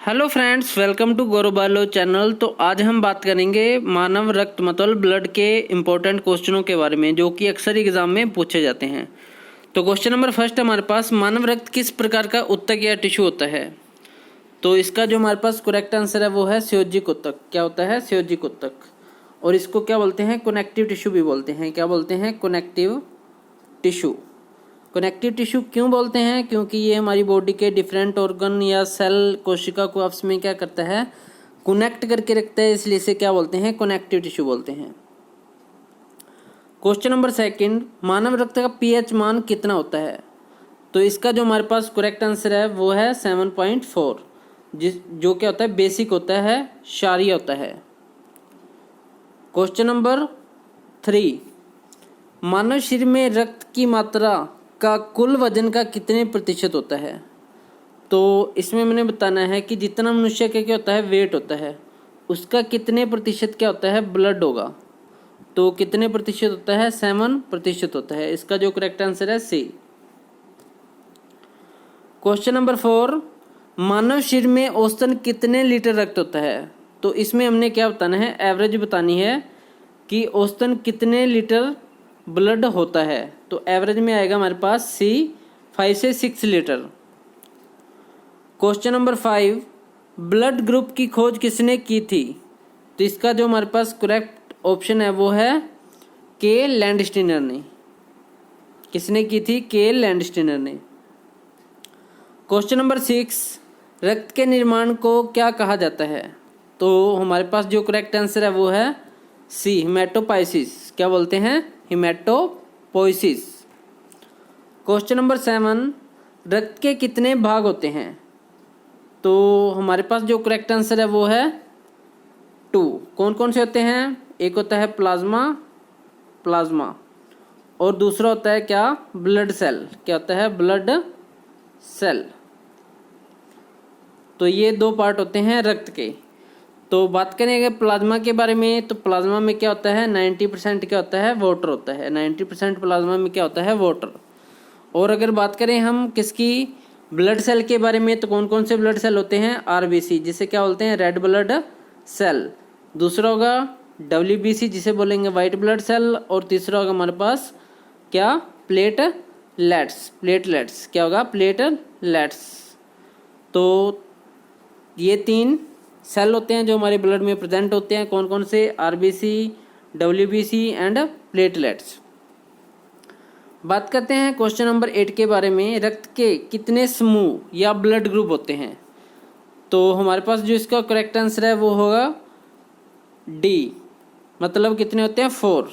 Hello friends, welcome to गौरव बालो channel. तो आज हम बात करेंगे मानव रक्त मतलब ब्लड के इम्पोर्टेंट क्वेश्चनों के बारे में जो कि अक्सर एग्जाम में पूछे जाते हैं। तो क्वेश्चन नंबर फर्स्ट हमारे पास, मानव रक्त किस प्रकार का ऊतक या टिश्यू होता है? तो इसका जो हमारे पास करेक्ट आंसर है वो है संयोजिक ऊतक। क्या होता है? संयोजिक ऊतक। और इसको क्या बोलते हैं? कनेक्टिव टिश्यू भी बोलते हैं। क्या बोलते हैं? Connective tissue. कनेक्टिव टिश्यू क्यों बोलते हैं? क्योंकि ये हमारी बॉडी के डिफरेंट ऑर्गन या सेल कोशिका को आपस में क्या करता है? कनेक्ट करके रखता है, इसलिए इसे क्या बोलते हैं? कनेक्टिव टिश्यू बोलते हैं। क्वेश्चन नंबर सेकंड, मानव रक्त का पीएच मान कितना होता है? तो इसका जो हमारे पास करेक्ट आंसर है वो है 7.4, जो क्या होता है? बेसिक होता है, क्षारीय होता है। क्वेश्चन नंबर 3, मानव शरीर में रक्त की मात्रा का कुल वजन का कितने प्रतिशत होता है? तो इसमें मैंने बताना है कि जितना मनुष्य का क्या होता है? वेट होता है, उसका कितने प्रतिशत क्या होता है? ब्लड होगा। तो कितने प्रतिशत होता है? 7% होता है। इसका जो करेक्ट आंसर है सी। क्वेश्चन नंबर 4, मानव शरीर में औसतन कितने लीटर रक्त होता है? तो इसमें हमने क्या बताना है? एवरेज बतानी है कि औसतन कितने लीटर ब्लड होता है। तो एवरेज में आएगा हमारे पास सी, 5 से 6 litre. Question number 5, blood group की खोज किसने की थी? तो इसका जो हमारे पास करेक्ट ऑप्शन है वो है के लैंडस्टीनर ने। किसने की थी? के लैंडस्टीनर ने। क्वेश्चन नंबर 6, रक्त के निर्माण को क्या कहा जाता है? तो हमारे पास जो करेक्ट आंसर है वो है सी, हेमेटोपाइसिस। क्या बोलते हैं? हेमेटोपोइसिस। क्वेश्चन नंबर 7, रक्त के कितने भाग होते हैं? तो हमारे पास जो करेक्ट आंसर है वो है 2। कौन कौन से होते हैं? एक होता है प्लाज्मा और दूसरा होता है क्या? Blood cell. क्या होता है? Blood cell. तो ये 2 पार्ट होते हैं रक्त के। तो बात करेंगे प्लाज्मा के बारे में, तो प्लाज्मा में क्या होता है? 90% क्या होता है? वाटर होता है। 90% प्लाज्मा में क्या होता है? वाटर। और अगर बात करें हम किसकी? ब्लड सेल के बारे में, तो कौन कौन से ब्लड सेल होते हैं? आरबीसी, जिसे क्या बोलते हैं? Red blood cell. दूसरा होगा डब्ल्यूबीसी, जिसे बोलेंगे वाइट ब्लड सेल। और तीसरा होगा हमारे पास क्या? प्लेटलेट्स। क्या होगा? प्लेटलेट्स। तो ये 3 सेल होते हैं जो हमारे ब्लड में प्रेजेंट होते हैं। कौन कौन से? RBC, WBC and platelets. बात करते हैं क्वेश्चन नंबर 8 के बारे में, रक्त के कितने समूह या ब्लड ग्रुप होते हैं? तो हमारे पास जो इसका करेक्ट आंसर है वो होगा डी, मतलब कितने होते हैं? 4।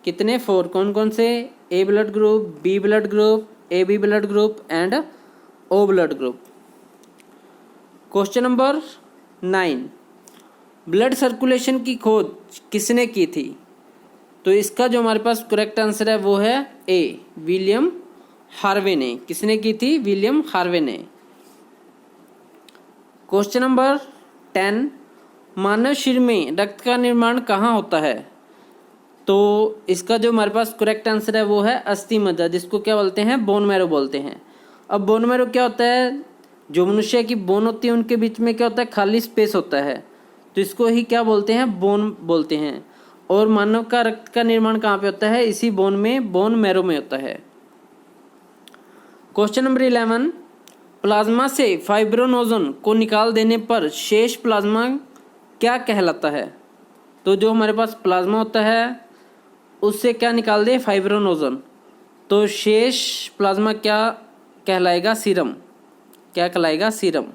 कितने? 4। कौन कौन से? A blood group, B blood group, A B blood group and O blood group. Question number 9, blood circulation की खोज किसने की थी? तो इसका जो हमारे पास करेक्ट आंसर है वो है ए, विलियम हार्वे ने। किसने की थी? विलियम हार्वे ने। क्वेश्चन नंबर 10, मानव शरीर में रक्त का निर्माण कहाँ होता है? तो इसका जो हमारे पास करेक्ट आंसर है वो है अस्थि मज्जा, जिसको क्या बोलते हैं? बोन मैरो बोलते हैं। अब बोन मैरो क्या होता है? जो मनुष्य की बोन होती है उनके बीच में क्या होता है? खाली स्पेस होता है, तो इसको ही क्या बोलते हैं? बोन बोलते हैं। और मानव का रक्त का निर्माण कहाँ पे होता है? इसी बोन में, बोन मैरो में होता है। क्वेश्चन नंबर 11, प्लाज्मा से फाइब्रोनोजन को निकाल देने पर शेष प्लाज्मा क्या कहलाता है? तो जो हमारे पास प्लाज्मा होता है उससे क्या निकाल दे? फाइब्रोनोजन। तो शेष प्लाज्मा क्या कहलाएगा? सीरम। क्या कहलाएगा? सीरम।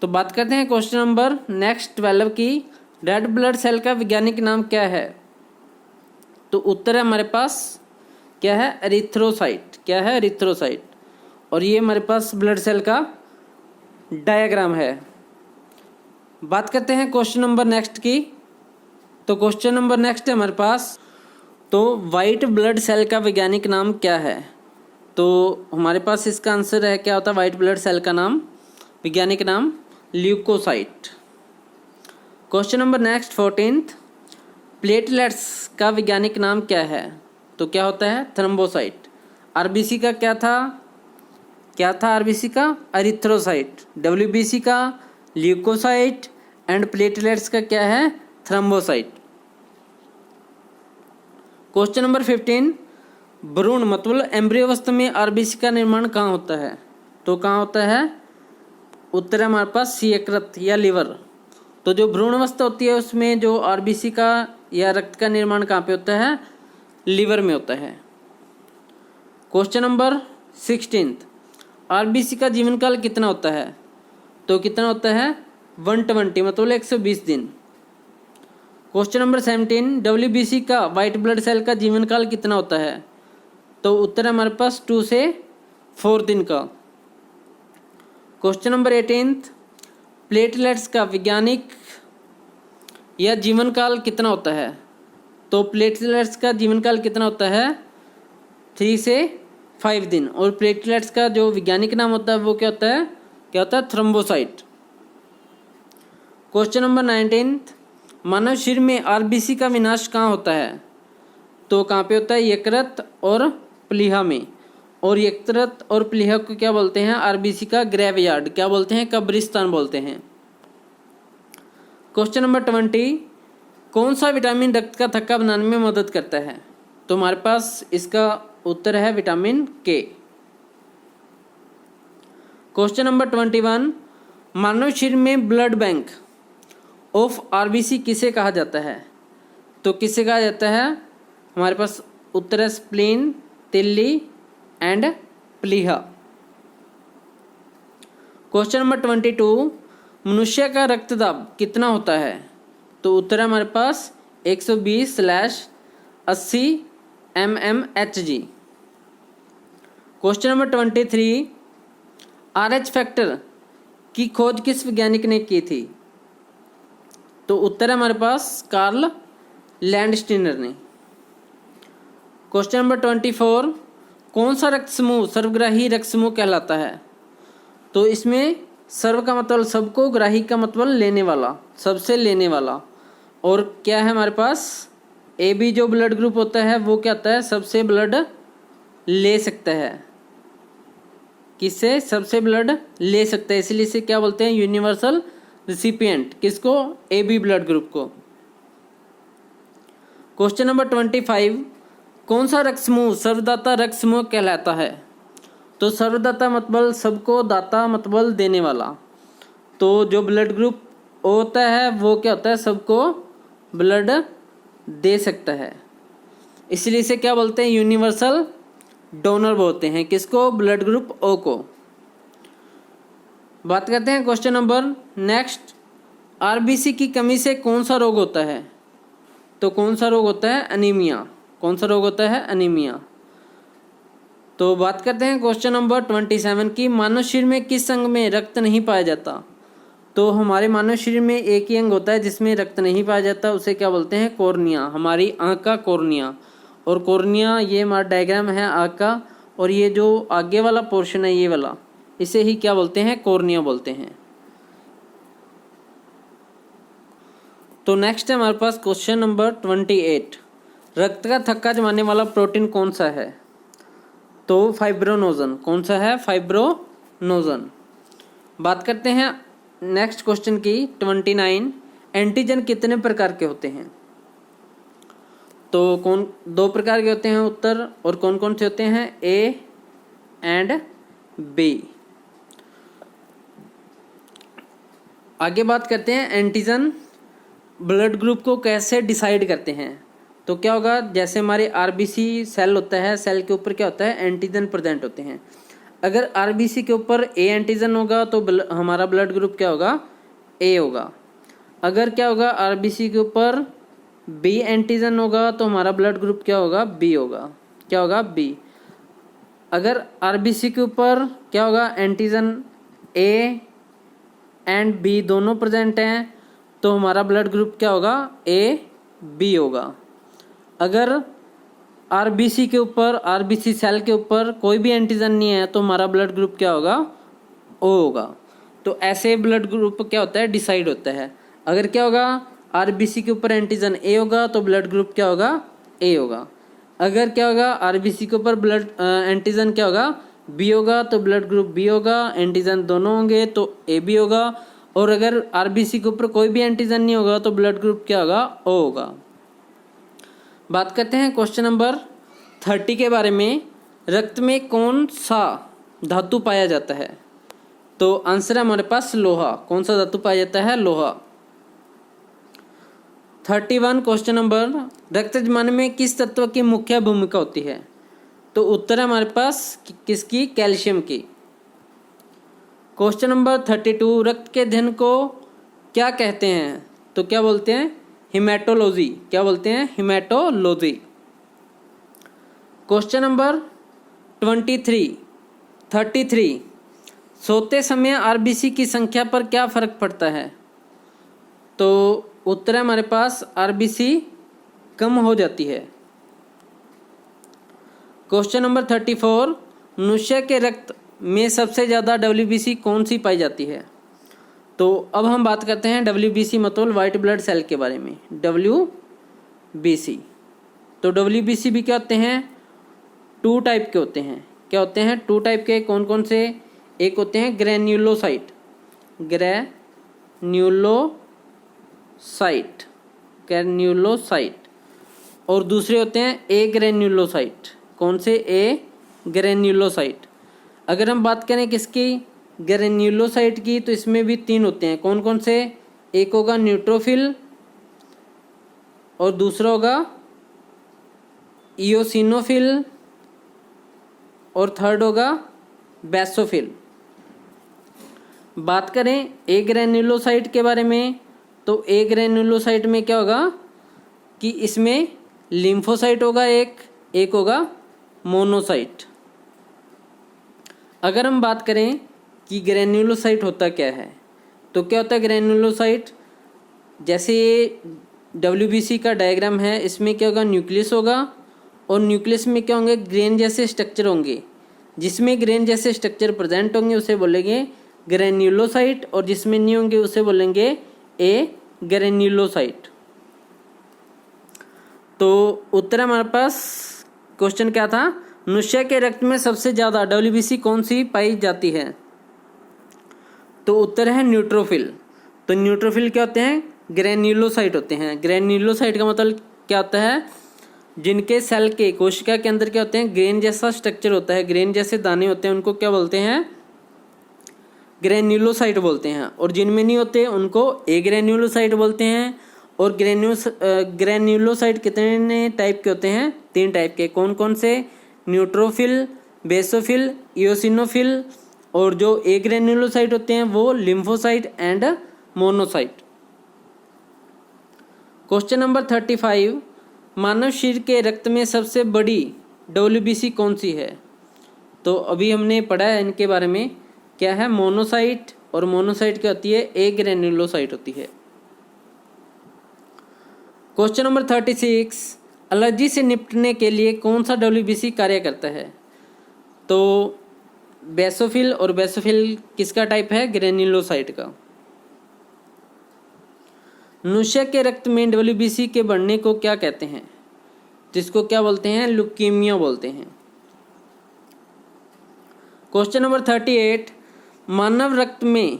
तो बात करते हैं क्वेश्चन नंबर नेक्स्ट 12 की, रेड ब्लड सेल का वैज्ञानिक नाम क्या है? तो उत्तर है हमारे पास क्या है? एरिथ्रोसाइट। क्या है? एरिथ्रोसाइट। और ये हमारे पास ब्लड सेल का डायग्राम है। बात करते हैं क्वेश्चन नंबर नेक्स्ट की। तो क्वेश्चन नंबर नेक्स्ट है हमारे पास, तो वाइट ब्लड सेल का वैज्ञानिक नाम क्या है? तो हमारे पास इसका आंसर है क्या होता है? वाइट ब्लड सेल का नाम, वैज्ञानिक नाम ल्यूकोसाइट। क्वेश्चन नंबर नेक्स्ट 14, प्लेटलेट्स का वैज्ञानिक नाम क्या है? तो क्या होता है? थ्रोम्बोसाइट। आरबीसी का क्या था? क्या था आरबीसी का? एरिथ्रोसाइट। डब्ल्यूबीसी का ल्यूकोसाइट एंड प्लेटलेट्स का क्या है? थ्रोम्बोसाइट। क्वेश्चन नंबर 15, भ्रूण मतलब एम्ब्रियो अवस्था में आरबीसी का निर्माण कहाँ होता है? तो कहाँ होता है? उत्तर है हमारे पास सी यकृत या लिवर। तो जो भ्रूण अवस्था होती है उसमें जो आरबीसी का या रक्त का निर्माण कहाँ पे होता है? लिवर में होता है। क्वेश्चन नंबर 16, आरबीसी का जीवन काल कितना होता है? तो कितना होता है? 120 मतलब 120 दिन। क्वेश्चन नंबर 17, डब्ल्यूबीसी का वाइट ब्लड सेल का जीवन काल कितना होता है? तो उत्तर है हमारे पास 2 से 4 दिन का। क्वेश्चन नंबर 18, प्लेटलेट्स का वैज्ञानिक या जीवन काल कितना होता है? तो प्लेटलेट्स का जीवन काल कितना होता है? 3 से 5 दिन। और प्लेटलेट्स का जो वैज्ञानिक नाम होता है वो क्या होता है? क्या होता है? थ्रोम्बोसाइट। क्वेश्चन नंबर 19, मानव शरीर में आरबीसी का विनाश कहाँ होता है? तो कहाँ पे होता है? यकृत और प्लीहा में। और यकृत और प्लीहा को क्या बोलते हैं? आरबीसी का ग्रेवयार्ड। क्या बोलते हैं? कब्रिस्तान बोलते हैं। क्वेश्चन नंबर 20, कौन सा विटामिन रक्त का थक्का बनाने में मदद करता है? तो हमारे पास इसका उत्तर है विटामिन के। क्वेश्चन नंबर 21, मानव शरीर में ब्लड बैंक ऑफ आरबीसी किसे कहा जाता है? तो किसे कहा जाता है? हमारे पास उत्तर है स्प्लीन, तिल्ली एंड प्लीहा। क्वेश्चन नंबर 22, मनुष्य का रक्तदाब कितना होता है? तो उत्तर है हमारे पास 120/80 mmHg। Question number 23, RH factor की खोज किस वैज्ञानिक ने की थी? तो उत्तर है हमारे पास कार्ल लैंडस्टीनर ने। क्वेश्चन नंबर 24, कौन सा रक्त समूह सर्वग्राही रक्त समूह कहलाता है? तो इसमें सर्व का मतलब सबको, ग्राही का मतलब लेने वाला, सबसे लेने वाला। और क्या है हमारे पास? ए बी जो ब्लड ग्रुप होता है वो क्या होता है? सबसे ब्लड ले सकता है। किससे? सबसे ब्लड ले सकता है, इसलिए इसे क्या बोलते हैं? Universal recipient. किसको? ए बी ब्लड ग्रुप को। क्वेश्चन नंबर 25, कौन सा रक्त समूह सर्वदाता रक्त समूह कहलाता है? तो सर्वदाता मतलब सबको, दाता मतलब देने वाला। तो जो ब्लड ग्रुप होता है वो क्या होता है? सबको ब्लड दे सकता है, इसलिए इसे क्या बोलते हैं? यूनिवर्सल डोनर बोलते हैं। किसको? ब्लड ग्रुप ओ को। बात करते हैं क्वेश्चन नंबर नेक्स्ट, आरबीसी की कमी से कौन सा रोग होता है? तो कौन सा रोग होता है? अनीमिया। कौन सा रोग होता है? अनीमिया। तो बात करते हैं क्वेश्चन नंबर 27 की, मानव शरीर में किस अंग में रक्त नहीं पाया जाता? तो हमारे मानव शरीर में एक ही अंग होता है जिसमें रक्त नहीं पाया जाता, उसे क्या बोलते हैं? कॉर्निया। हमारी आँख का कॉर्निया। और कॉर्निया ये हमारा डायग्राम है आँख का, और ये जो आगे वाला पोर्शन है ये वाला, इसे ही क्या बोलते हैं? कॉर्निया बोलते हैं। तो नेक्स्ट है हमारे पास क्वेश्चन नंबर 28, रक्त का थक्का जमाने वाला प्रोटीन कौन सा है? तो फाइब्रोनोजन। कौन सा है? फाइब्रोनोजन। बात करते हैं नेक्स्ट क्वेश्चन की 29, एंटीजन कितने प्रकार के होते हैं? तो कौन? 2 प्रकार के होते हैं उत्तर। और कौन कौन से होते हैं? A and B. आगे बात करते हैं एंटीजन ब्लड ग्रुप को कैसे डिसाइड करते हैं। तो क्या होगा? जैसे हमारे आरबीसी सेल होता है, सेल के ऊपर क्या होता है? एंटीजन प्रेजेंट होते हैं। अगर आरबीसी के ऊपर ए एंटीजन होगा तो हमारा ब्लड ग्रुप क्या होगा? ए होगा। अगर क्या होगा? आरबीसी के ऊपर बी एंटीजन होगा तो हमारा ब्लड ग्रुप क्या होगा? बी होगा। क्या होगा? बी। अगर आरबीसी के ऊपर क्या होगा? एंटीजन ए एंड बी दोनों प्रेजेंट हैं तो हमारा ब्लड ग्रुप क्या होगा? ए बी होगा। अगर आरबीसी के ऊपर, आरबीसी सेल के ऊपर कोई भी एंटीजन नहीं है तो हमारा ब्लड ग्रुप क्या होगा? ओ होगा। तो ऐसे ब्लड ग्रुप क्या होता है? डिसाइड होता है। अगर क्या होगा? आरबीसी के ऊपर एंटीजन ए होगा तो ब्लड ग्रुप क्या होगा? ए होगा। अगर क्या होगा? आरबीसी के ऊपर ब्लड एंटीजन क्या होगा? बी होगा तो ब्लड ग्रुप बी होगा, एंटीजन दोनों होंगे तो ए बी होगा, और अगर आरबीसी के ऊपर कोई भी एंटीजन नहीं होगा तो ब्लड ग्रुप क्या होगा, ओ होगा। बात करते हैं क्वेश्चन नंबर 30 के बारे में। रक्त में कौन सा धातु पाया जाता है? तो आंसर है हमारे पास लोहा। कौन सा धातु पाया जाता है? लोहा। 31 क्वेश्चन नंबर, रक्त जमाने में किस तत्व की मुख्य भूमिका होती है? तो उत्तर है हमारे पास किसकी? कैल्शियम की। क्वेश्चन नंबर 32, रक्त के अध्ययन को क्या कहते हैं? तो क्या बोलते हैं? हिमेटोलॉजी। क्या बोलते हैं? हिमेटोलॉजी। क्वेश्चन नंबर 33, सोते समय आरबीसी की संख्या पर क्या फर्क पड़ता है? तो उत्तर है हमारे पास आरबीसी कम हो जाती है। क्वेश्चन नंबर 34, मनुष्य के रक्त में सबसे ज़्यादा डब्ल्यूबीसी कौन सी पाई जाती है? तो अब हम बात करते हैं डब्ल्यूबीसी मतलब वाइट ब्लड सेल के बारे में। डब्ल्यूबीसी, तो डब्ल्यूबीसी भी क्या होते हैं? 2 टाइप के होते हैं। क्या होते हैं? 2 टाइप के। कौन कौन से? एक होते हैं ग्रेन्युलोसाइट, ग्रेन्युलोसाइट, और दूसरे होते हैं ए ग्रेन्युलोसाइट। कौन से? ए ग्रेन्युलोसाइट। अगर हम बात करें किसकी? ग्रेन्युलोसाइट की, तो इसमें भी 3 होते हैं। कौन कौन से? एक होगा न्यूट्रोफिल, और दूसरा होगा इयोसिनोफिल, और थर्ड होगा बेसोफिल। बात करें ए ग्रेन्युलोसाइट के बारे में, तो ए ग्रेन्युलोसाइट में क्या होगा कि इसमें लिम्फोसाइट होगा, एक होगा मोनोसाइट। अगर हम बात करें कि ग्रेन्युलोसाइट होता क्या है, तो क्या होता है ग्रेन्युलोसाइट? जैसे ये डब्ल्यूबीसी का डायग्राम है, इसमें क्या होगा? न्यूक्लियस होगा, और न्यूक्लियस में क्या होंगे? ग्रेन जैसे स्ट्रक्चर होंगे। जिसमें ग्रेन जैसे स्ट्रक्चर प्रेजेंट होंगे उसे बोलेंगे ग्रेन्युलोसाइट, और जिसमें नहीं होंगे उसे बोलेंगे ए ग्रेन्युलोसाइट। तो उत्तर हमारे पास क्वेश्चन क्या था? मनुष्य के रक्त में सबसे ज़्यादा डब्ल्यूबीसी कौन सी पाई जाती है? तो उत्तर है न्यूट्रोफिल। तो न्यूट्रोफिल क्या होते हैं? ग्रेन्युलोसाइट होते हैं। ग्रेन्युलोसाइट का मतलब क्या होता है? जिनके सेल के कोशिका के अंदर क्या होते हैं? ग्रेन जैसा स्ट्रक्चर होता है, ग्रेन जैसे दाने होते हैं, उनको क्या बोलते हैं? ग्रेन्युलोसाइट बोलते हैं। और जिनमें नहीं होते उनको ए ग्रेन्युलोसाइट बोलते हैं। और ग्रेन्युलोसाइट कितने टाइप के होते हैं? 3 टाइप के। कौन कौन से? न्यूट्रोफिल, बेसोफिल, इयोसिनोफिल, और जो ए ग्रेन्युलोसाइट होते हैं वो lymphocyte and monocyte. Question number 35, मानव शरीर के रक्त में सबसे बड़ी डब्ल्यूबीसी कौन सी है? तो अभी हमने पढ़ा है इनके बारे में। क्या है? मोनोसाइट, और मोनोसाइट क्या होती है? ए ग्रेन्युलोसाइट होती है। क्वेश्चन नंबर 36, एलर्जी से निपटने के लिए कौन सा डब्ल्यूबीसी कार्य करता है? तो बेसोफिल, और बेसोफिल किसका टाइप है? ग्रेन्युलोसाइट का। मनुष्य के रक्त में डब्ल्यूबीसी के बढ़ने को क्या कहते हैं? जिसको क्या बोलते हैं? ल्यूकीमिया बोलते हैं। क्वेश्चन नंबर 38, मानव रक्त में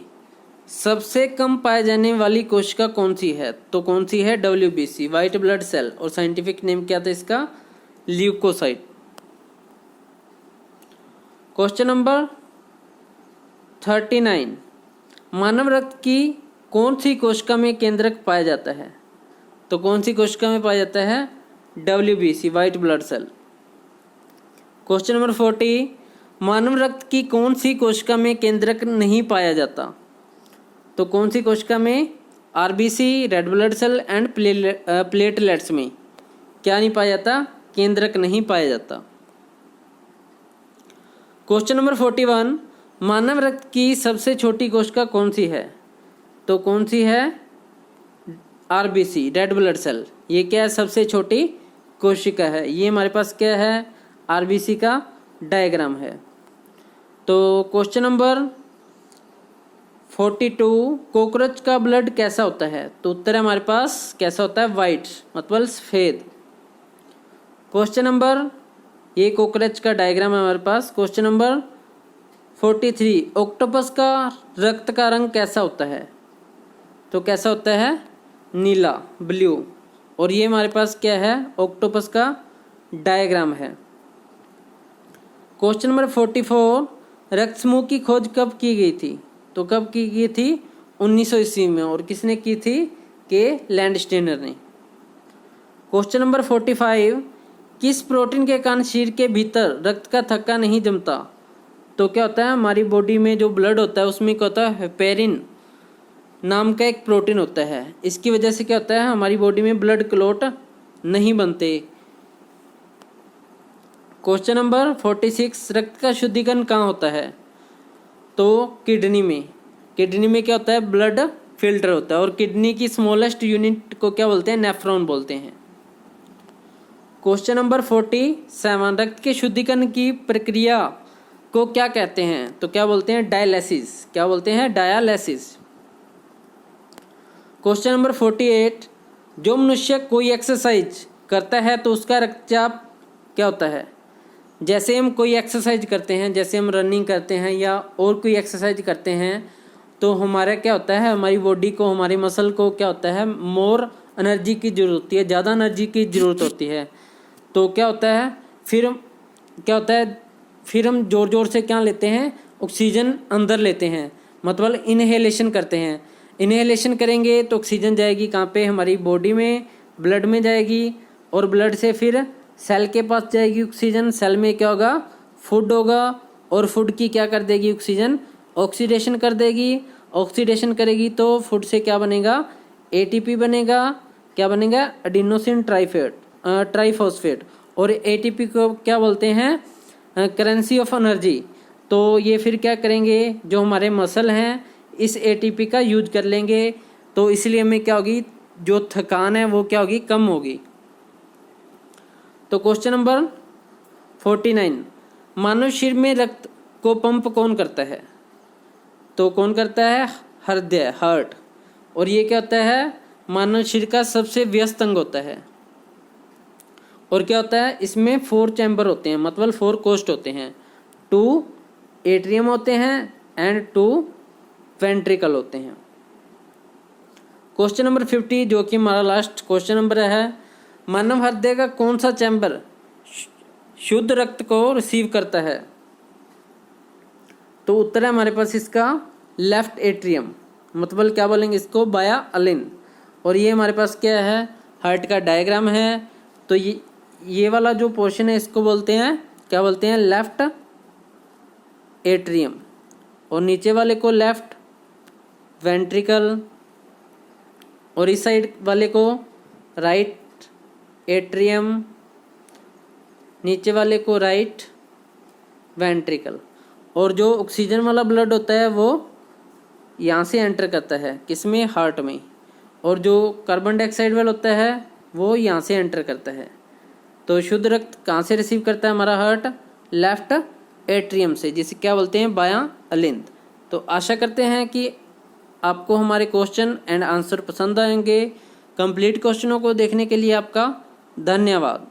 सबसे कम पाए जाने वाली कोशिका कौन सी है? तो कौन सी है? डब्ल्यूबीसी, वाइट ब्लड सेल, और साइंटिफिक नेम क्या था इसका? ल्यूकोसाइट। क्वेश्चन नंबर 39, मानव रक्त की कौन सी कोशिका में केंद्रक पाया जाता है? तो कौन सी कोशिका में पाया जाता है? WBC, white blood cell. Question number 40, मानव रक्त की कौन सी कोशिका में केंद्रक नहीं पाया जाता? तो कौन सी कोशिका में? RBC, red blood cell and platelets में क्या नहीं पाया जाता? केंद्रक नहीं पाया जाता। क्वेश्चन नंबर 41, मानव रक्त की सबसे छोटी कोशिका कौन सी है? तो कौन सी है? RBC, red blood cell. ये क्या है? सबसे छोटी कोशिका है। ये हमारे पास क्या है? आरबीसी का डायग्राम है। तो क्वेश्चन नंबर 42, कॉकरोच का ब्लड कैसा होता है? तो उत्तर है हमारे पास कैसा होता है? वाइट, मतलब सफेद। क्वेश्चन नंबर, ये कॉकरोच का डायग्राम है हमारे पास। क्वेश्चन नंबर 43 ऑक्टोपस का रक्त का रंग कैसा होता है? तो कैसा होता है? नीला, ब्लू। और ये हमारे पास क्या है? ऑक्टोपस का डायग्राम है। क्वेश्चन नंबर 44 रक्त समूह की खोज कब की गई थी? तो कब की गई थी? 1900 ईस्वी में। और किसने की थी? के लैंडस्टीनर ने। क्वेश्चन नंबर 45 किस प्रोटीन के कारण शरीर के भीतर रक्त का थक्का नहीं जमता? तो क्या होता है? हमारी बॉडी में जो ब्लड होता है उसमें क्या होता है? हेपेरिन नाम का एक प्रोटीन होता है। इसकी वजह से क्या होता है? हमारी बॉडी में ब्लड क्लॉट नहीं बनते। क्वेश्चन नंबर 46 रक्त का शुद्धिकरण कहाँ होता है? तो किडनी में। किडनी में क्या होता है? ब्लड फिल्टर होता है। और किडनी की स्मॉलेस्ट यूनिट को क्या बोलते हैं? नेफ्रॉन बोलते हैं। क्वेश्चन नंबर 47 रक्त के शुद्धिकरण की प्रक्रिया को क्या कहते हैं? तो क्या बोलते हैं? डायलिसिस। क्या बोलते हैं? डायलिसिस। क्वेश्चन नंबर 48 जो मनुष्य कोई एक्सरसाइज करता है तो उसका रक्तचाप क्या होता है? जैसे हम कोई एक्सरसाइज करते हैं, जैसे हम रनिंग करते हैं या और कोई एक्सरसाइज करते हैं, तो हमारा क्या होता है? हमारी बॉडी को, हमारी मसल को क्या होता है? मोर एनर्जी की ज़रूरत होती है, ज़्यादा एनर्जी की ज़रूरत होती है। तो क्या होता है? फिर क्या होता है? फिर हम ज़ोर ज़ोर से क्या लेते हैं? ऑक्सीजन अंदर लेते हैं, मतलब इनहेलेशन करते हैं। इनहेलेशन करेंगे तो ऑक्सीजन जाएगी कहाँ पे? हमारी बॉडी में, ब्लड में जाएगी। और ब्लड से फिर सेल के पास जाएगी ऑक्सीजन। सेल में क्या होगा? फूड होगा। और फूड की क्या कर देगी? ऑक्सीजन ऑक्सीडेशन कर देगी। ऑक्सीडेशन करेगी तो फूड से क्या बनेगा? एटीपी बनेगा। क्या बनेगा? Adenosine triphosphate. और एटीपी को क्या बोलते हैं? Currency of energy. तो ये फिर क्या करेंगे? जो हमारे मसल हैं इस एटीपी का यूज कर लेंगे, तो इसलिए हमें क्या होगी? जो थकान है वो क्या होगी? कम होगी। तो क्वेश्चन नंबर 49 मानव शरीर में रक्त को पंप कौन करता है? तो कौन करता है? हृदय, हार्ट। और ये क्या होता है? मानव शरीर का सबसे व्यस्त अंग होता है। और क्या होता है? इसमें 4 चैम्बर होते हैं, मतलब 4 कोस्ट होते हैं। 2 एट्रियम होते हैं एंड 2 वेंट्रिकल होते हैं। क्वेश्चन नंबर 50 जो कि हमारा लास्ट क्वेश्चन नंबर है, मानव हृदय का कौन सा चैम्बर शुद्ध रक्त को रिसीव करता है? तो उत्तर है हमारे पास इसका लेफ्ट एट्रियम, मतलब क्या बोलेंगे इसको? बाया अलिन। और ये हमारे पास क्या है? हार्ट का डायग्राम है। तो ये वाला जो पोर्शन है इसको बोलते हैं, क्या बोलते हैं? Left atrium. और नीचे वाले को लेफ्ट वेंट्रिकल। और इस साइड वाले को राइट एट्रियम, नीचे वाले को राइट वेंट्रिकल। और जो ऑक्सीजन वाला ब्लड होता है वो यहाँ से एंटर करता है, किसमें? हार्ट में। और जो कार्बन डाइऑक्साइड वाला होता है वो यहाँ से एंटर करता है। तो शुद्ध रक्त कहाँ से रिसीव करता है हमारा हार्ट? लेफ्ट एट्रियम से, जिसे क्या बोलते हैं? बाया अलिंद। तो आशा करते हैं कि आपको हमारे क्वेश्चन एंड आंसर पसंद आएंगे। कंप्लीट क्वेश्चनों को देखने के लिए आपका धन्यवाद।